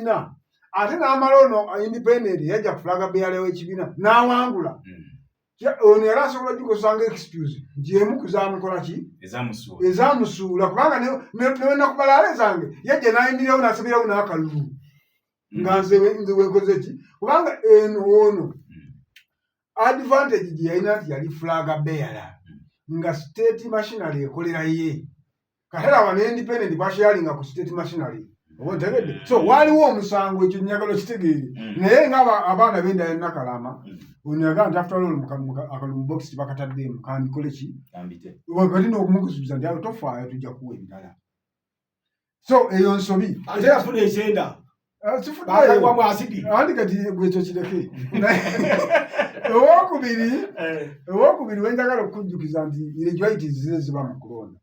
w'ekibiina ate n'amala ono independent yajja kufulaga beyale w'ekibiina n'awangula ono yali asobola ogikozesanga excuse nti emu kuzaamukola ki ezaamusuula kubanga ne nakubalaale zange yajja n'ayindirawo n'asabirawo n'akalulu nga nze wenkoze ki kubanga eno ono advantage gye yalina nti yali fulaga beyala nga state machinery ekolera ye kateraba ne independent basharinga ku state machinery obotegedde so waliwo omusango ekyo nyagalo kitegeere naye nga abaana benda ya nakalama ono yagamba nti after all akalumu box tibakataddemu kandikole ki wakati n'okumukusubiza nti tofaayo tujja kuwa ebirala so eyo nsobi ate yafuna ekyenda bakaliwamu asidi andi kati gwekyo kireke owokubiri wenjagala okujjukiza nti irregularities zize ziba mu kulonda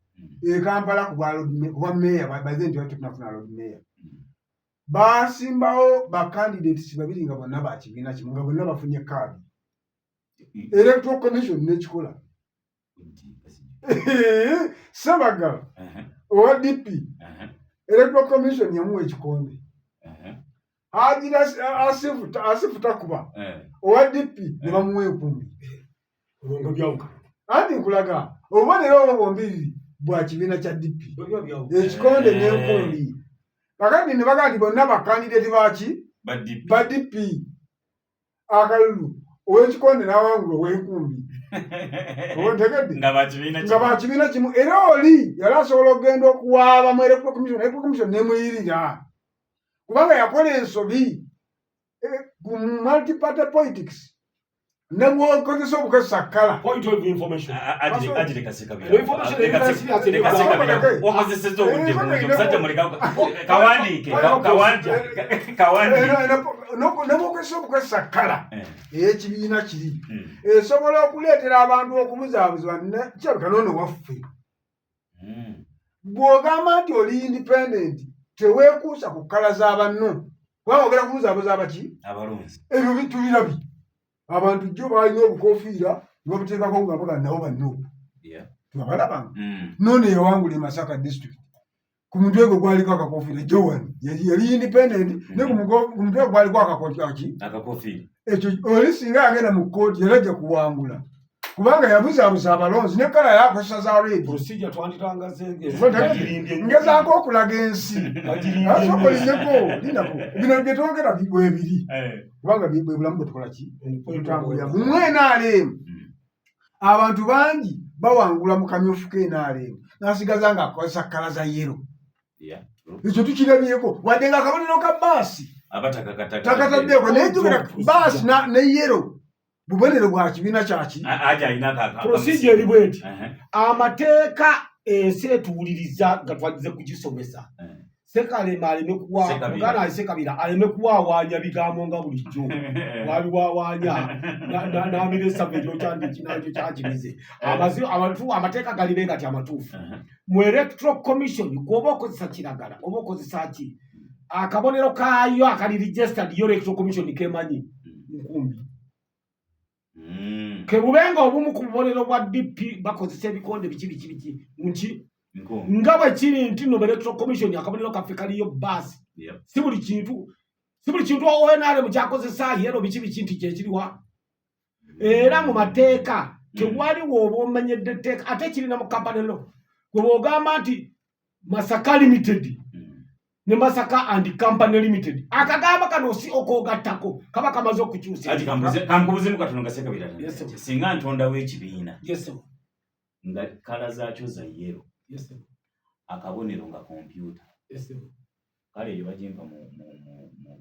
Kampala kuba meya baze nti tunafuna road meya basimbawo ba candidates babiri nga bonna bakibiina kimu nga bonna bafunye kaadi electoral commission nekikola Sabagala owa DP electoral commission yamuwa ekikonde Hajira asifuta kuba owa DP ne bamuwa 10 ngo byawuka andi nkulaga obonero bombiri bwa kibiina kya DP ekikonde n'enkumbi kakati ne bagati bonna bakandidate baki ba DP akalulu ow'ekikonde n'awangula ow'enkumbi obotegedde nga bakibiina kimu era oli yali asobola okugenda okuwaaba mu electoral commission n'emuyirira kubanga yakola ensobi ku multi-party politics Nemwokozesa obukozesa kala point of information ajire kasekabira okozeseza obudde bulungi omusajja muleka kawandiike nemwokozesa obukozesa kala ey'ekibiina kiri esobola okuleetera abantu okubuzaabuza kirabika noono waffe bw'ogamba nti oli independent teweekuusa ku kala z'abanno kubanga ogera kubuzaabuza abaki abalonzi ebyo bitubirabi abantu jjo balina obukofiira nibabuteekako nga baga nabo banno tubabalabanga nono yawangula Masaka district ku mutwe gwe gwaliko akakofiira Joan yali independent ne ku mutwe gwaliko akakofiira ekyo oli singa yagenda mu kkooti yali ajja kuwangula kubanga yabuzaabuza abalonzi ne kala yakozesa za red procedure twanditangaze ngezaako okulaga ensi asokolinyeko linako bino bye twogera bibiri kubanga bwe bulamu bwe tukola ki tutambulira mu NRM abantu bangi bawangula mu kamyufu k'NRM n'asigaza nga akozesa kala za yero ekyo tukirabyeko wadde nga akabonero ka baasi takataddeko naye jjukira baasi ne yero bubonero bwa kibiina kyaki procedure eri bweti amateeka ensi etuwuliriza nga twagize kugisomesa Sekalema aleme kuwa mugana alisekabira aleme kuwawaanya bigambo nga bulijjo waliwawaanya n'amiresa byo kyandiki nakyo kyakirize abantu amateeka galibe nga amatuufu mu electoral commission kuba okozesa kiragala oba okozesa ki akabonero kaayo akali registered yo electoral commission kemanyi nkumbi kebubenga obumu ku bubonero bwa DP bakozesa ebikonde biki nki nga bwe kiri nti no electoral commission akabonero kaffe kaliyo basi si buli kintu ONRM kyakozesa yero biki nti kyekiriwa era mu mateeka tewaliwo oba omanyedde etteeka ate kirina mu kampanelo gwe bw'ogamba nti Masaka Limited ne Masaka and Company Limited akagamba kano si okogattako kaba kamaze okukyusa ati kambuze mukatono Gasekabira singa ntonda w'ekibiina nga kala zaakyo za yero akabonero nga computer kale eyo bajimpa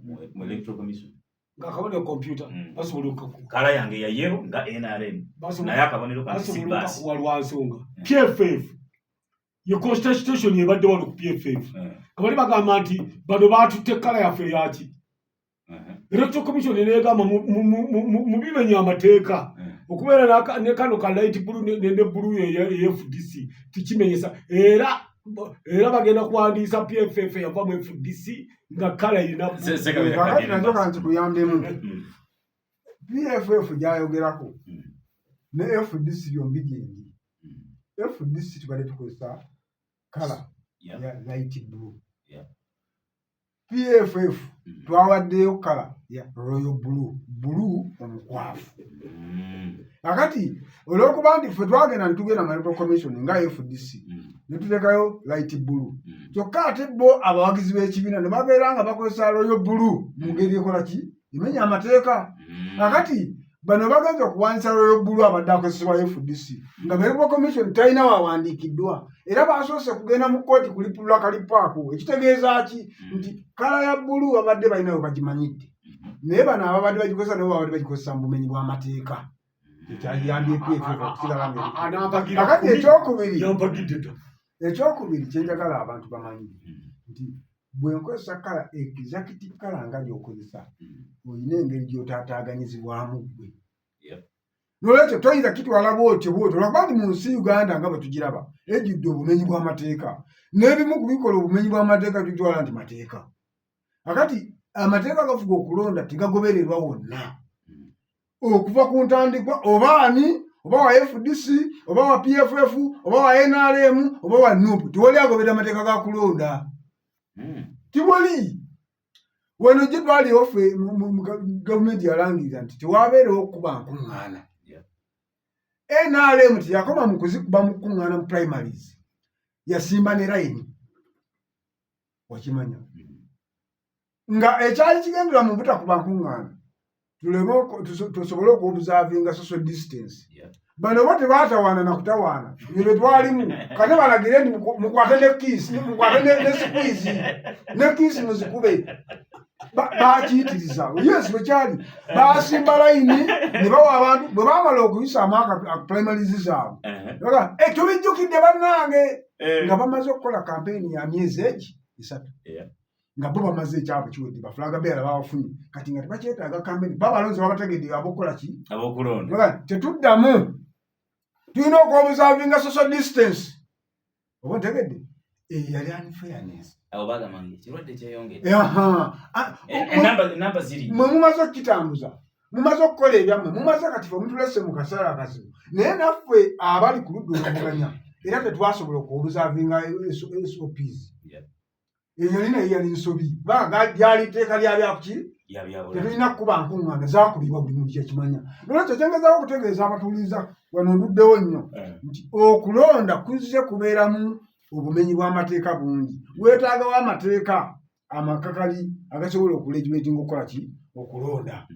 mu electoral commission nga akabonero computer basobola kala yange ya yero nga NRM naye akabonero ka sibasi walwansonga PFF ye constitution yebadde wano ku PFF kabali bagamba nti bano batutte kala yaffe yaki electoral commission negamba mu bimenya amateeka okubeera ne kano ka light blue ne blue ye FDC tikimenyesa era bagenda kuwandiisa PFF yava mu FDC nga kala irina nti kuyambemu PFF gyayogerako ne FDC byombi gyendi FDC tubadde tukozesa kala ya light blue PFF twawaddeyo kala ya royal blue omukwafu. Akati olwokuba nti ffe twagenda netugenda mu electoral commission nga FDC netulekayo light blue. Kyokka ate bo abawagizi b'ekibiina ne babeera nga bakozesa royal blue mu ngeri ekola ki emenya amateeka. Akati bano bagenza okuwanisa royal blue abadde akozesebwa FDC nga electoral commission talina wawandiikiddwa era basoose kugenda mu kkooti kulipulula kalipaako ekitegeeza ki nti kala ya bbulu abadde balina we bagimanyidde naye bano ababadde bagikozesa nabo babadde bagikozesa mu bumenyi bw'amateeka ekyayambye PFF okusigala ekyokubiri kyenjagala abantu bamanyi nti bwe nkozesa kala executive kala nga gy'okozesa olina engeri gy'otaataaganyizibwamu ggwe. Nolwekyo toyinza kitwala bwotyo olwakuba nti mu nsi Uganda nga bwe tugiraba ejjudde obumenyi bw'amateeka n'ebimu ku bikola obumenyi bw'amateeka tutwala nti mateeka. Akati amateeka gafuga okulonda tegagobererwa wonna okuva ku ntandikwa oba ani oba wa FDC oba wa PFF oba wa NRM oba wa NUP tiwali agoberera amateeka ga kulonda. Tiwali wano gye twaliwo ffe gavumenti yalangirira nti tewabeerewo okuba nkuŋŋaana. NRM teyakoma mu kuzikuba mu kuŋŋaana mu primaries yasimba ne layini wakimanya nga ekyali kigendera mu butakuba nkuŋŋaana tusobole okuobservinga social distance. Bano bo tebaatawaana na kutawaana ebyo twalimu kate balagire nti mukwate ne kiisi mukwate ne sikwizi ne kiisi muzikube bakiyitiriza yes bwe kyali basimba layini ne bawa abantu bwe baamala okuyisaamu primaries zaabwe tubijjukidde bannange nga bamaze okukola kampeyini ya myezi egi 3 nga bo bamaze ekyabo kiwedde bafulaga beera babafunye kati nga tebakyetaaga kampeyini babalonzi babategedde abokukola ki abokulonda tetuddamu tulina okuobservinga social distance oba ntegedde yali unfairness mwe mumaze okukitambuza mumaze okukola ebyammwe mumaze kati fe mutulese mu kaseera akazibu naye naffe abali ku ludda oluvuganya era tetwasobola okuobservinga SOPs eyo nina yali nsobi lyali tteeka lyabyakuki tetulina kukuba nkuŋŋaana zaakubibwa buli muntu kyekimanya. Nolwekyo kyengezaako okutegeeza abatuuliza wano nduddewo nnyo nti okulonda kuzze kubeeramu obumenyi bw'amateeka bungi. Weetaagawo amateeka amakakali agasobola okulegimetinga okukola ki okulonda.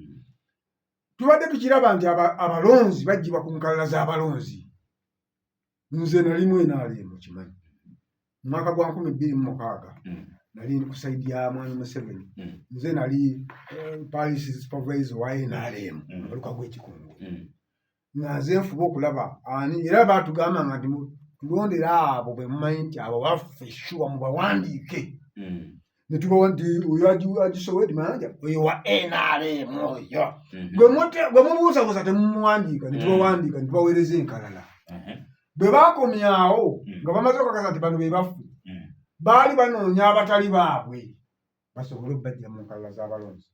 Tubadde tukiraba nti abalonzi baggyibwa ku nkalala z'abalonzi. Nze nalimu NRM kimanyi mu mwaka gwa 2006 nali ku sayidi ya Mwami Museveni nze nali Paris supervisor wa NRM oluka gw'ekikungu nga nze nfuba okulaba ani era baatugamba nti tulondera abo bwe mumanyi nti abo baffe shuwa mubawandiike ne tubawa nti oyo agisobodde manja oyo wa NRM oyo gwe mubuusabuusa temumuwandiika ne tubawandiika ne tubaweereza enkalala. Bwe baakomyawo nga bamaze okukakasa nti bano be baffe baali banoonya abatali baabwe basobole okubajja mu nkalala z'abalonzi.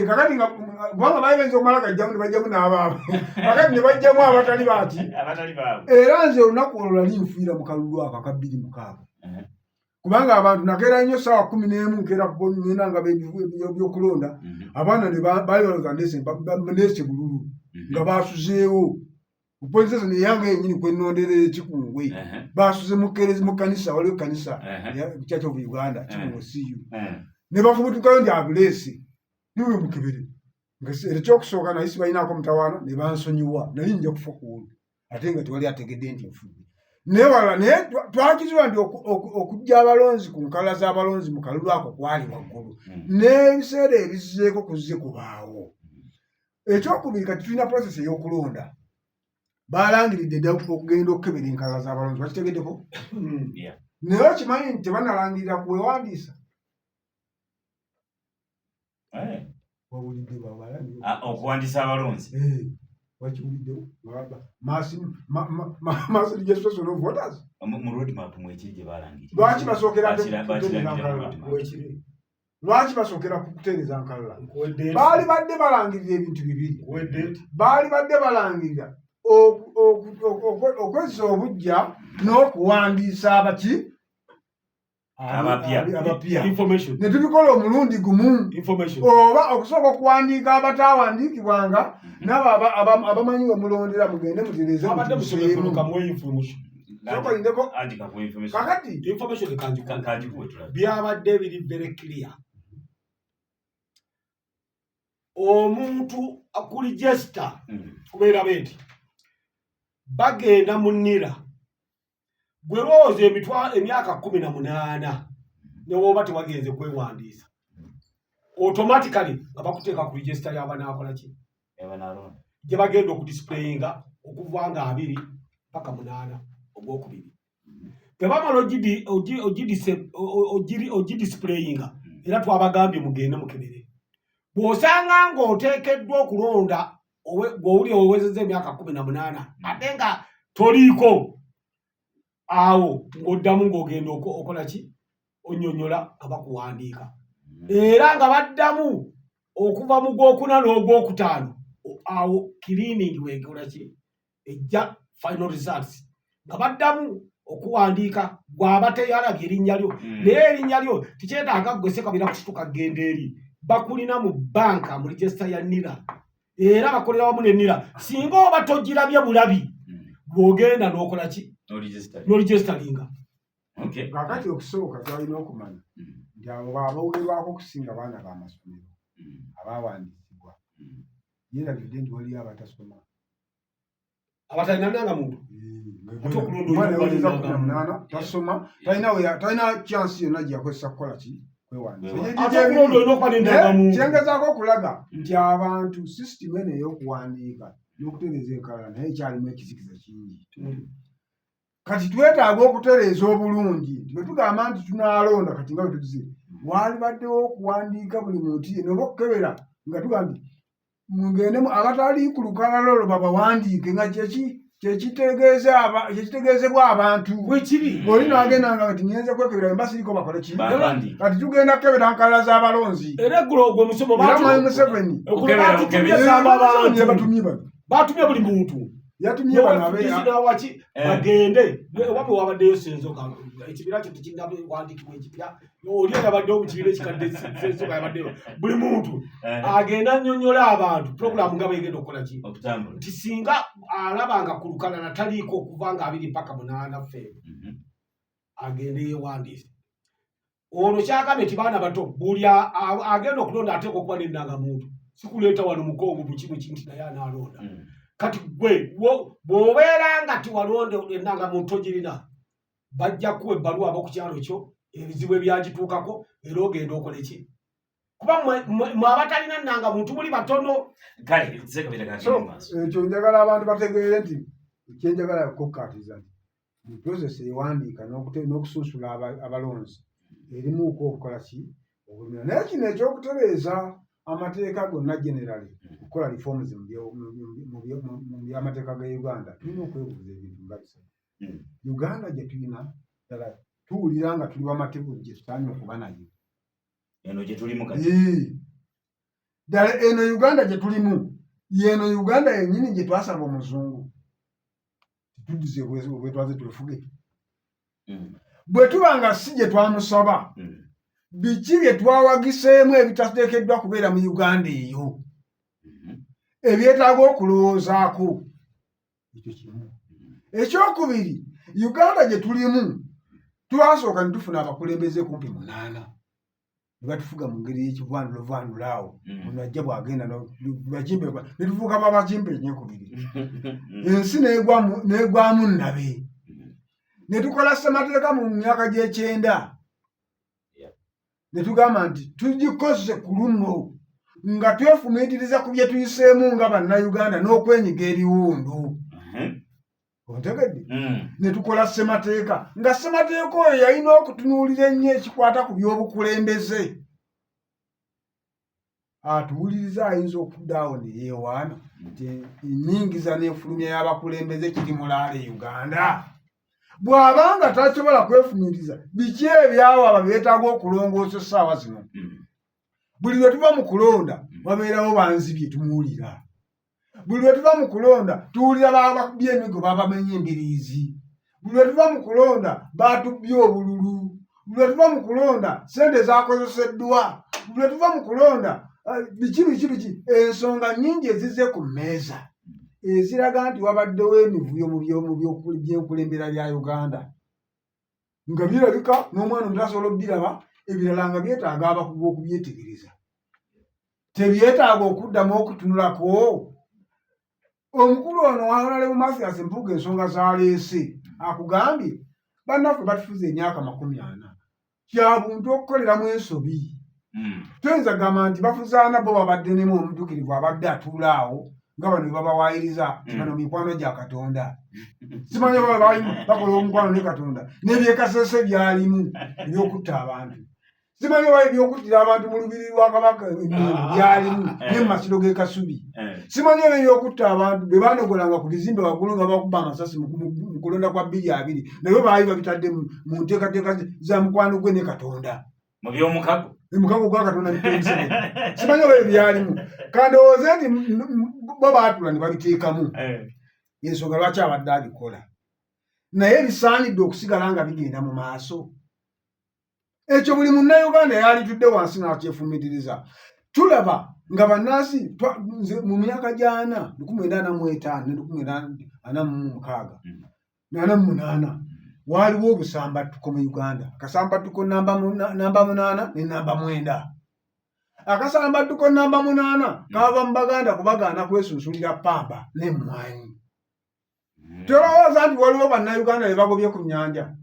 Kakati nga kubanga baali bayinza okumala gajjamu ne bajjamu n'abaabwe kakati ne bajjamu abatali baaki era nze olunaku olwo lali nfiira mu kalulu ako aka 26 kubanga abantu nakeera nnyo ssaawa 11 nkeera nenanga byokulonda abaana baali balooza ndeese bululu nga baasuzeewo Uponzesa ni yange yenyini kwenondere ekikungwe basuze mu kanisa waliwo kanisa Church of Uganda kikungwe CU ne bafubutukayo ndi abulesi niwe mukebere ngase ekyokusooka na isi bayina ko mutawana ne bansonyiwa nali nja kufa kuwulu ate nga twali ategedde nti nfudde ne wala ne twakizwa ndi okujja abalonzi ku nkala z'abalonzi mu kalulu ako kwali waggulu n'ebiseera ebizizeeko kuzze kubaawo. Ekyokubiri kati tulina process ey'okulonda balangiridde dda okugenda okukebera enkalala z'abalonzi bakitegeddeko naye okimanyi nti tebanalangirira kuwewandiisa okuwandiisa abalonzi wakiwuliddewo mass registration of voters mu roadmap mwekiri gye balangirira lwaki basookera kukutereeza nkalala baali badde balangirira ebintu bibiri baali badde balangirira okwezesa obujja n'okuwandiisa abaki abapya information ne tubikola omulundi gumu information oba okusooka okuwandiika abatawandiikibwanga nabo abamanyi omulondera mugende mutereze abadde musomefunuka mu information sokolindeko kakati information byabadde biri very clear. Omuntu akuligesta kubeera beti bagenda mu NIRA gwe lowooza emyaka 18 ne woba tewagenze kwewandiisa automatically nga bakuteeka ku register y'abanaakola ki gye bagenda okudisplayinga okuva nga 2 paka 8 ogwokubiri bwe bamala ogidisplayinga era twabagambye mugende mukebere bw'osanga ng'oteekeddwa okulonda gw'owuli owezezza emyaka 18 ate nga toliiko awo ng'oddamu ng'ogenda okola ki onnyonnyola nga bakuwandiika era nga baddamu okuva mu gwokuna n'ogwokutaano awo cleaning weekola ki ejja final results nga baddamu okuwandiika gw'aba teyalabye erinnya lyo naye erinnya lyo tikyetaaga ggwesekabira kusituka genda eri bakulina mu banka mu register ya NIRA era bakolera wamu ne NIRA singa oba togirabye bulabi bw'ogenda n'okola ki n'oregisteringa. Kakati okusooka twalina okumanya nti abo baawulirwako okusinga abaana b'amasomero abaawandiisibwa yeerabidde nti waliyo abatasoma abatalina ndangamuntu tasoma talina chansi yonna gyakozesa kukola ki kyengezaako okulaga nti abantu sisitimu eno ey'okuwandiika n'okutereeza enkalala naye ekyalimu ekizikiza kingi. Kati twetaaga okutereeza obulungi bwe tugamba nti tunaalonda kati nga bwe tugize waali baddewo okuwandiika buli muntu yenna oba okukebera nga tugamba nti mugendemu abatali ku lukalala olwo babawandiike nga kyekitegeezebwa abantu bw'oli n'agenda nga nti ngenze kwekebera mba siriko bakole ki kati tugenda kukebera nkalala z'abalonzi era ogwo omusomo Museveni batumye buli muntu yatumye banawaki bagende oba bwe wabaddeyo senzoka ekibira kyo tekinnawandiikibwa ekipya oli yabaddewo mu kibiira ekikadde senzoka yabaddeyo buli muntu agenda annyonnyola abantu puroguramu nga bwegenda okukola ki nti singa alabanga ku lukalala taliiko okuva nga 2 mpaka 8 February agende yeewandiise ono kyagambye ti baana bato buli agenda okulonda ateeka okuba n'ennangamuntu sikuleeta wano mukongo bukimu kimu nti naye anaalonda kati gwe bw'obeera nga tiwalonda ennangamuntu ogirina bajja kuwa ebbaluwa abo ku kyalo kyo ebizibu ebyagituukako era ogenda okole ki kuba mwe abatalina nnangamuntu muli batono. Ekyo njagala abantu bategeere nti ekyenjagala kokkaatiza nti process ewandiika n'okusunsula abalonzi erimuuko okukola ki okulumira naye kino ekyokutereeza amateeka gonna generali okukola reforms mu byamateeka ga Uganda tulina okwebuuza ebintu nga bisatu. Uganda gye tulina ddala tuwulira nga tuli wamateeka gye tutaanye okuba nayo eno gye tulimu ddala eno Uganda gye tulimu yeno Uganda yennyini gye twasaba omuzungu tuddize obwetwaze twefuge bwe tuba nga si gye twamusaba biki bye twawagiseemu ebitateekeddwa kubeera mu Uganda eyo ebyetaaga okulowoozaako. Ekyo kimu. Ekyokubiri Uganda gye tulimu twasooka ne tufuna abakulembeze kumpi 8 ne batufuga mu ngeri y'ekivandulovandula awo ono ajja bw'agenda bajimbe ne tufuukamu abajimbe enyekubiri ensi n'egwamu nnabe ne tukola ssemateeka mu myaka gy'ekyenda ne tugamba nti tugikoze ku luno nga twefumiitiriza ku bye tuyiseemu nga bannayuganda n'okwenyiga ebiwundu ontegedde ne tukola ssemateeka nga ssemateeka oyo yalina okutunuulira ennyo ekikwata ku by'obukulembeze atuwuliriza ayinza okuddaawo ne yeewaana nti ennyingiza n'efulumya y'abakulembeze kiri mulaale Uganda. Bw'abanga tasobola kwefumiitiriza biki ebyawo aba beetaaga okulongoosa essaawa zino buli lwe tuva mu kulonda babeerawo banzibye tumuwulira buli lwe tuva mu kulonda tuwulira babakubye emigo babamenya embiriizi buli lwe tuva mu kulonda baatubbye obululu lwe tuva mu kulonda sente zakozeseddwa, lwe tuva mu kulonda biki ensonga nnyingi ezizze ku mmeeza eziraga nti wabaddewo emivuyo mu byenkulembera bya Uganda nga birabika n'omwana omuto asobola okubiraba, ebirala nga byetaaga abakugu okubyetegereza, tebyetaaga okuddamu okutunulako. Omukulu ono Honorable Mathias Mpuuga ensonga z'aleese akugambye bannaffe batufuza emyaka 40 kya buntu okukoleramu ensobi. Tuyinza kugamba nti bafuzaana bo babadde nemu omutuukirivu abadde atuula awo nga bano babawaayiriza bano mikwano gya Katonda. Simanyi bakola omukwano ne Katonda n'ebyekasese byalimu ebyokutta abantu. Simanyi oba ebyokuttira abantu mu lubiri lwa Kabaka byalimu ne mu masiro g'e Kasubi. Simanyi oba ebyokutta abantu bwe banogolanga ku bizimbe waggulu nga bakuba amasasi mu kulonda kwa 2020 nabyo baali babitadde mu nteekateeka za mukwano gwe ne Katonda. Mu by'omukago omukago gwa Katonda nipemusene. Simanyi oba ebyalimu kandowooze nti bo baatula ne babiteekamu ensonga lwaki abadde abikola, naye bisaanidde okusigala nga bigenda mu maaso. Ekyo buli munnayuganda yalitudde wansi n'akyefumitiriza. Tulaba nga bannansi mu myaka gy'ana 1945 ne 1946 48 waliwo obusambattuko mu Uganda. Akasambattuko namba 8 ne namba 9. Akasambattuko namba 8 kava mu Baganda kubagaana kwesunsulira pamba n'emmwanyi. Tolowooza nti waliwo bannayuganda be bagobye ku nnyanja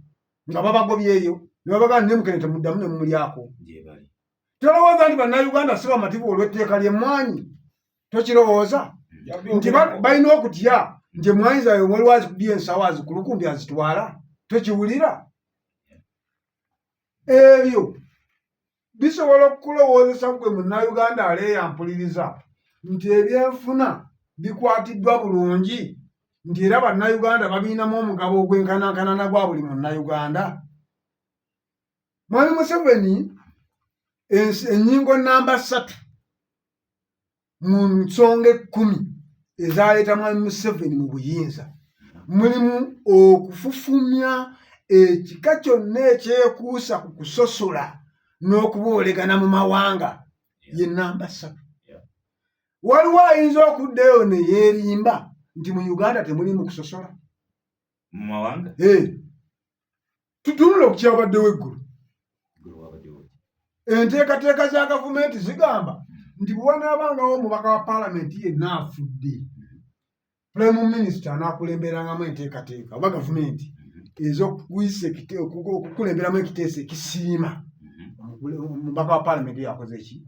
nga babagobyeyo ne babagana ne mukene temuddamu ne mumulyako. Tolowooza nti bannayuganda si bamativu olw'etteeka ly'emmwanyi. Tokirowooza nti balina okutya nti emmwanyi zaabwe waliwo azikubye ensawo azikulukumbi azitwala. Tokiwulira? Ebyo bisobola okukulowoozesa gwe munnayuganda aleeyampuliriza nti ebyenfuna bikwatiddwa bulungi, nti era bannayuganda babiinamu omugabo ogw'enkanaankana gwa buli munnayuganda. Mwami Museveni ennyingo namba 3 mu nsonga 10 ezaleeta Mwami Museveni mu buyinza mulimu okufufumya ekika kyonna ekyekuusa ku kusosola n'okuboolegana mu mawanga ye namba 3. Waliwo ayinza okuddayo ne yeerimba nti mu Uganda temuli mu kusosola mu mawanga. Tutunula ku kyabaddewo eggulu. Enteekateeka za gavumenti zigamba nti bwe wanaabangawo omubaka wa paalamenti yenna afudde, Prime Minister anaakulemberangamu enteekateeka oba gavumenti ez'okukulemberamu ekiteeso ekisiima omubaka wa paalamenti yakoze ki?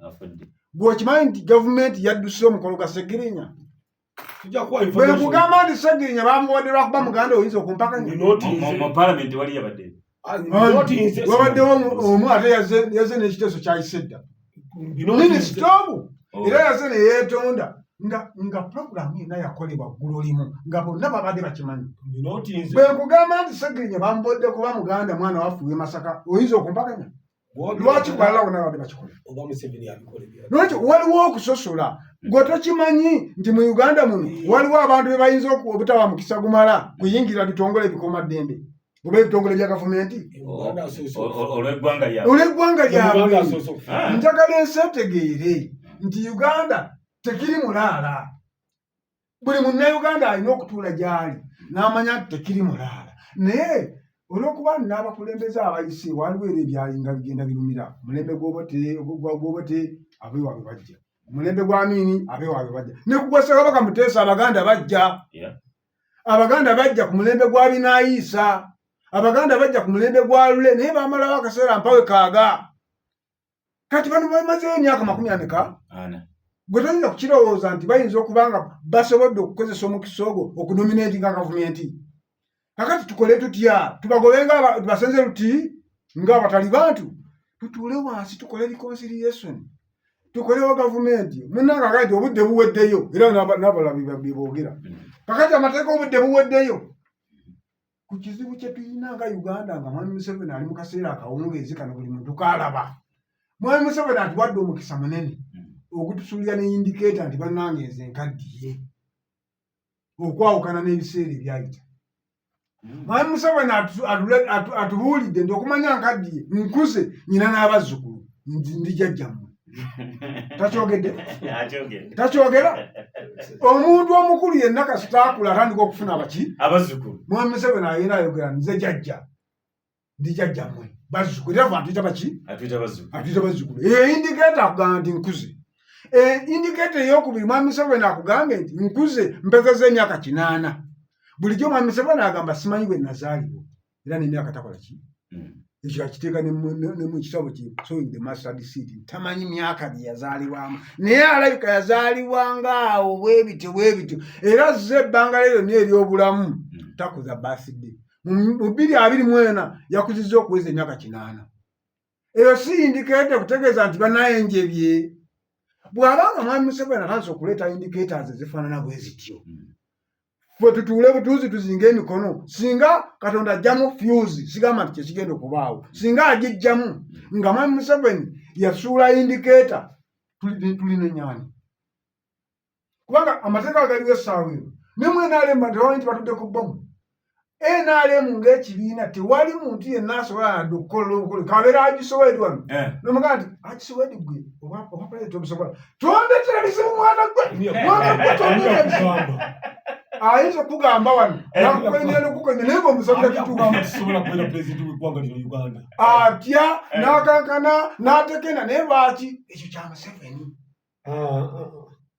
Bw'okimanyi nti gavumenti yadduse omukolo gwa Segirinnya. Bwe nkugamba nti Segirinnya bamuwadde lwakuba muganda oyinza okumpakanya. Mu paalamenti wali yabadde wabaddewo omu ate yaze n'ekiteeso kyayise dda minisita omu era yaze ne yeetonda nga puroguramu yenna yakolebwa ggulu limu nga bonna babadde bakimanyi. Bwe nkugamba nti Segirinnya bamubodde kuba muganda mwana waffe w'e Masaka oyinza okumpakanya. Lwaki balala bonna babadde bakikola? Lwaki waliwo okusosola gwe tokimanyi nti mu Uganda muno waliwo abantu be bayinza obutaba mukisa gumala kuyingira bitongole bikomaddembe oba ebitongole bya gavumenti olw'eggwanga lyabwe. Njagala ensi etegeere nti Uganda tekiri mulaala. Buli munnayuganda alina okutuula gy'ali n'amanya nti tekiri mulaala, naye olw'okuba n'abakulembeze abayise waliwo era ebyalinga bigenda birumira. Omulembe gw'Obote abeewaabwe bajja, omulembe gwa Amin abeewaabwe bajja, ne ku gwa Ssekabaka Muteesa Abaganda bajja. Abaganda bajja ku mulembe gwa Binaayiisa, Abaganda bajja ku mulembe gwa Lule, naye baamalawo akaseera mpawe kaaga. Kati bano bamazeeyo emyaka 40. Gwe toyinza kukirowooza nti bayinza okuba nga basobodde okukozesa omukisa ogwo okunominatinga gavumenti. Kakati tukole tutya? Tubagobe nga tubasenze luti ng'abatali bantu? Tutuule wansi tukole reconciliation, tukolewo gavumenti. Munnanga agati obudde buweddeyo era n'abalabi boogera. Kakati amateeka obudde buweddeyo. Ku kizibu kye tulina nga Uganda nga Mwami Museveni ali mu kaseera akawungeezi kano buli muntu kaalaba. Mwami Museveni atuwadde omukisa munene ogutusulira ne indicata nti bannange nze nkaddiye okwawukana n'ebiseera ebyayita. Mwami Museveni atubuulidde nti okumanya nkaddiye nkuze nyina n'abazzukulu ndi jjajjammwe. Takyogera omuntu omukulu yenna kasita akula atandika okufuna abazzukulu. Mwami Museveni ayina ayogera nze jjajja ndi jjajjammwe bazzukulu era atuyita bazzukulu. Eyo indikeeta akugamba nti nkuze. Indikeeta ey'okubiri Mwami Museveni akugambe nti nkuze mpezeza emyaka 8. Bulijjo Mwami Museveni agamba simanyi bwe nazaalibwa era n'emyaka takola ki. Ekyo akiteeka ne mu kitabo kye Sowing the Mustard Seed tamanyi myaka gye yazaalibwamu naye alabika yazaalibwanga awo bwe bityo era zze ebbanga lero niyo ery'obulamu takuza birthday. Mu 2024 yakuzizza okuweza emyaka 8. Eyo si indikeeta kutegeeza nti banayenjebye. Bw'abanga Mwami Museveni atandise okuleeta indicators ezifaanana bwe zityo fwe tutuule butuuzi tuzinga emikono. Singa Katonda ajjamu fuse sigamba nti kyekigenda okubaawo. Singa agijjamu nga Mwami Museveni yasuula indikeeta tulina ennyani. Kubanga amateeka agaliwo essaawa eno ne mu NRM tewamanyi nti batudde ku bbomu. NRM ng'ekibiina tewali muntu yenna asobola nadde okukola obukole kabeera agisoboledde wano. N'omugamba nti agisoboledde ggwe oba pulezidenti obusobola tondetera bizibu mwana gwe tondetera bizibu. Ayinza okugamba wano nakukwenera n'okukwenera naye ng'omusabira kituukisobola kubeera pulezidenti w'eggwanga lino Uganda. Atya n'akankana n'atekena naye lwaki ekyo kya Museveni.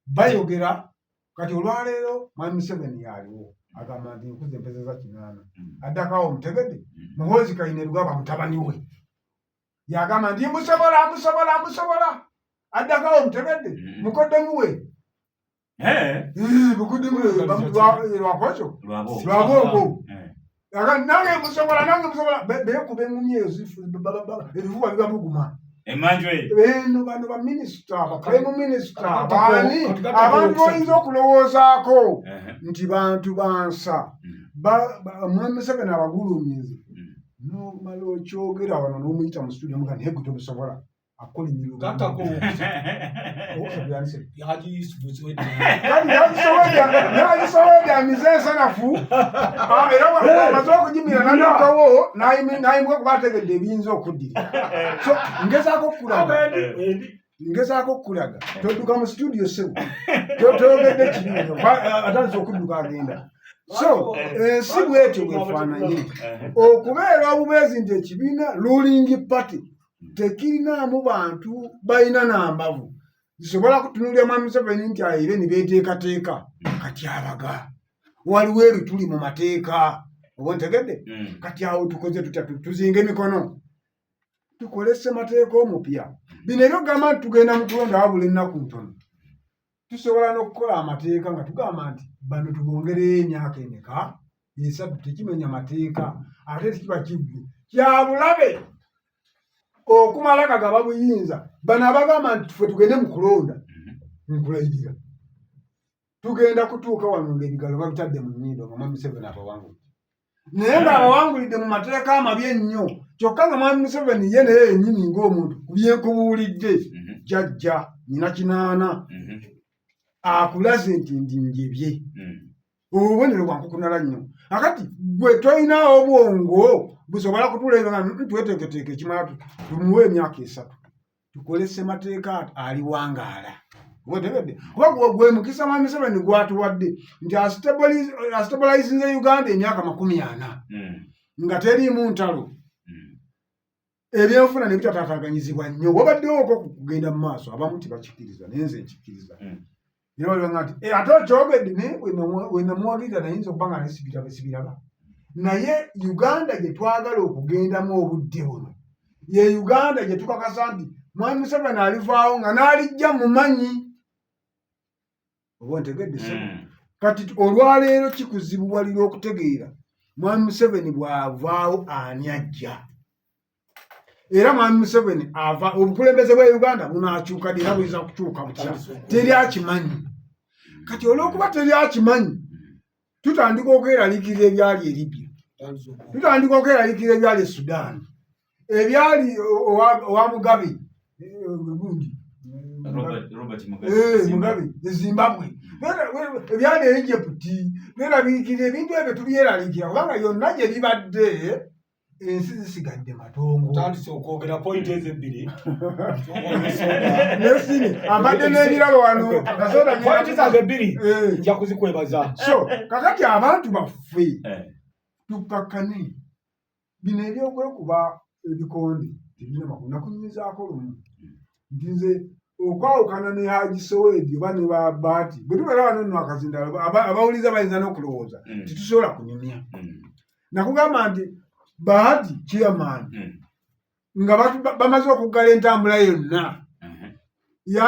Bayogera kati olwaleero Mwami Museveni yaliwo agamba nti nkuze mpezeza 8. Addakawo omutegedde Muhoozi Kainerugaba mutabani we yagamba nti musobola. Addakawo omutegedde mukoddemu we lwakocho lwabogo nange musobola bekuba engumi eyo ebivuba biba buguma eno bano baminisita baprime minisita baani abantu oyinza okulowoozaako nti bantu bansa. Mwami Museveni abagulumizi nomala okyogera wano n'omuyita mu studio muga naye gwe tobusobola akola emirugo yagisobodde amize ensanafu era amaze okugimira nanakawo nayimuka kuba ategedde ebiyinza okuddirira. So ngezaako okulaga todduka mu studio sebo toyogedde kibiino atandise okudduka agenda. So ensi bwetyo bwefaananye okubeera obubeezi nti ekibiina ruling party tekirinaamu bantu balina n'ambavu zisobola kutunulira Mwami Museveni nti ayire ne beeteekateeka kati abaga waliwo ebituli mu mateeka oba ntegedde. Kati awo tukoze tutya tuzinga emikono tukolese mateeka omupya. Bino ebyogamba nti tugenda mu kulonda wabula ennaku ntono tusobola n'okukola amateeka nga tugamba nti bano tubongereyo emyaka emeka 3 tekimenya mateeka ate tekiba kibbi kya bulabe okumala kagaba buyinza. Bano abagamba nti ffe tugende mu kulonda nkulayirira tugenda kutuuka wano ng'ebigalo babitadde mu nnyindo nga Mwami Museveni abawangulidde naye ng'abawangulidde mu mateeka amabi ennyo kyokka nga Mwami Museveni ye naye yennyini ng'omuntu ku byenkubuulidde jjajja nyina 8 akulaze nti ndi njebye obubonero bwankukunala nnyo. Akati gwe toyina obwongo busobola kutuleera nga tweteeketeeke ekimala tumuwe emyaka 3 tukolese mateeka ali wangaala. Wetegedde oba gwe mukisa Mwami Museveni gwatuwadde nti astabilizinze Uganda emyaka 40 nga teriimu ntalo ebyenfuna ne bitataataganyizibwa nnyo. Wabaddewo okugenda mu maaso abamu tibakikkiriza naye nze nkikkiriza. Naye waliwo nti ate okyogedde naye we namuwagirira nayinza okuba nga nesibiraba. Naye Uganda gye twagala okugendamu obudde buno ye Uganda gye tukakasa nti Mwami Museveni alivaawo nga n'alijja mumanyi. Oba ntegedde sebo kati olwaleero kikuzibuwalira okutegeera Mwami Museveni bw'avaawo ani ajja. Era Mwami Museveni ava obukulembeze bwa Uganda bunaakyuka dira buyinza kukyuka butya teri akimanyi. Kati olw'okuba teri akimanyi tutandika okweraliikirira ebyali e Libya, tutandika okweraliikirira ebyali e Sudan, ebyali owa Mugabe gundi Robert Mugabe Zimbabwe ebyali Egypt nerabikira ebintu ebyo tubyeraliikira kubanga yonna gye bibadde ensi zisigadde matongo. Tandise okwogera point ezebbiri nesini ambadde n'ebirabo wano point zange ebbiri nja kuzikwebaza. So kakati abantu baffe tukakkane bino ebyokwekuba ebikonde tebirina makulu. Nakunyumizaako lumu nti nze okwawukana ne Haji Soweedi oba ne Bahati bwe tubeera wano nno akazindalo abawuliza bayinza n'okulowooza titusobola kunyumya. Nakugamba nti Bahati chairman nga bamaze okuggala entambula yonna